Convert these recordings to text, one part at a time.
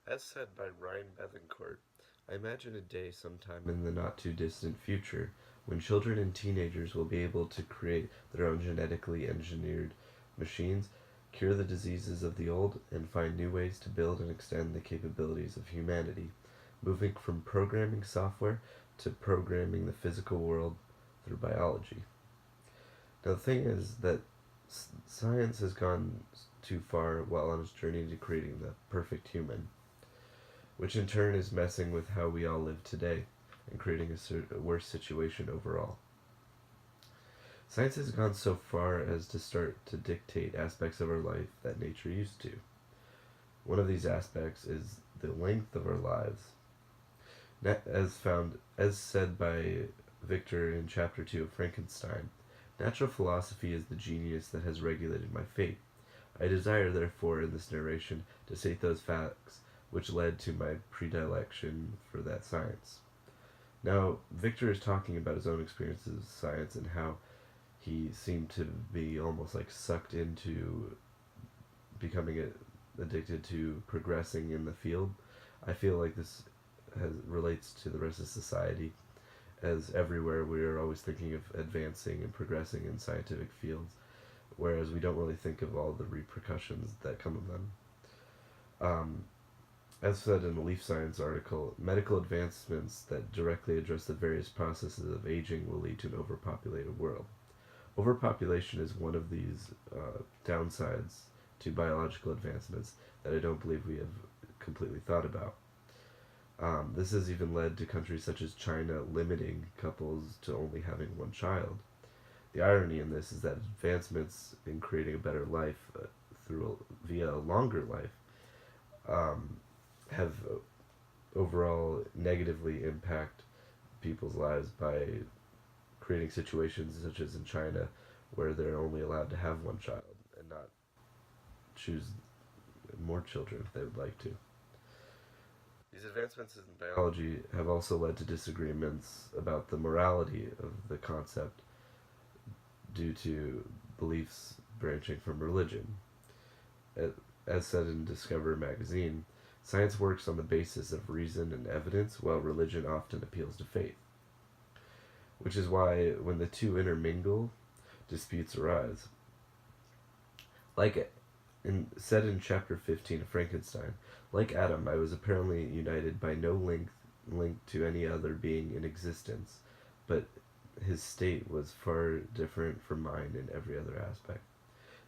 As said by Ryan Bevancourt, I imagine a day sometime in the not too distant future when children and teenagers will be able to create their own genetically engineered machines, cure the diseases of the old, and find new ways to build and extend the capabilities of humanity, moving from programming software to programming the physical world through biology. Now, the thing is that science has gone too far while on its journey to creating the perfect human, which in turn is messing with how we all live today and creating a worse situation overall. Science has gone so far as to start to dictate aspects of our life that nature used to. One of these aspects is the length of our lives. As said by Victor in chapter 2 of Frankenstein, natural philosophy is the genius that has regulated my fate. I desire, therefore, in this narration, to state those facts which led to my predilection for that science. Now, Victor is talking about his own experiences with science and how he seemed to be almost like sucked into becoming addicted to progressing in the field. I feel like this relates to the rest of society, as everywhere we are always thinking of advancing and progressing in scientific fields, whereas we don't really think of all the repercussions that come of them. As said in the Leaf Science article, medical advancements that directly address the various processes of aging will lead to an overpopulated world. Overpopulation is one of these downsides to biological advancements that I don't believe we have completely thought about. This has even led to countries such as China limiting couples to only having one child. The irony in this is that advancements in creating a better life via a longer life have overall negatively impact people's lives by creating situations such as in China where they're only allowed to have one child and not choose more children if they would like to. These advancements in biology have also led to disagreements about the morality of the concept due to beliefs branching from religion. As said in Discover magazine, science works on the basis of reason and evidence, while religion often appeals to faith. Which is why, when the two intermingle, disputes arise. Said in chapter 15 of Frankenstein, like Adam, I was apparently united by no link to any other being in existence, but his state was far different from mine in every other aspect.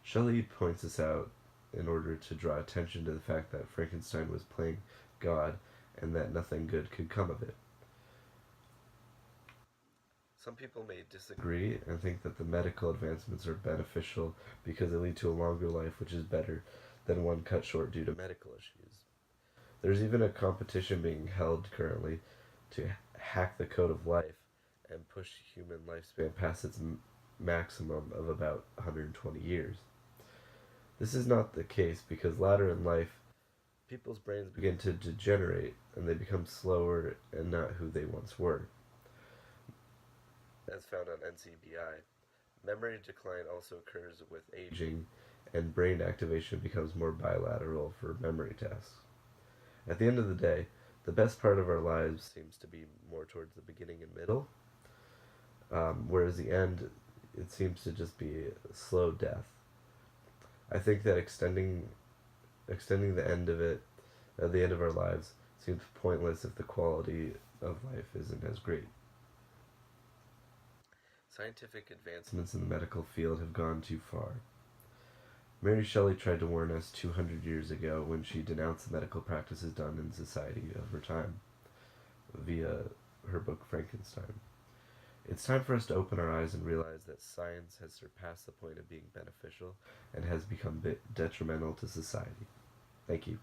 Shelley points this out in order to draw attention to the fact that Frankenstein was playing God and that nothing good could come of it. Some people may disagree and think that the medical advancements are beneficial because they lead to a longer life, which is better than one cut short due to medical issues. There's even a competition being held currently to hack the code of life and push human lifespan past its maximum of about 120 years. This is not the case because later in life, people's brains begin to degenerate and they become slower and not who they once were. As found on NCBI, memory decline also occurs with aging, and brain activation becomes more bilateral for memory tasks. At the end of the day, the best part of our lives seems to be more towards the beginning and middle, whereas the end, it seems to just be a slow death. I think that extending the end of it, the end of our lives, seems pointless if the quality of life isn't as great. Scientific advancements in the medical field have gone too far. Mary Shelley tried to warn us 200 years ago when she denounced the medical practices done in society of her time via her book Frankenstein. It's time for us to open our eyes and realize that science has surpassed the point of being beneficial and has become detrimental to society. Thank you.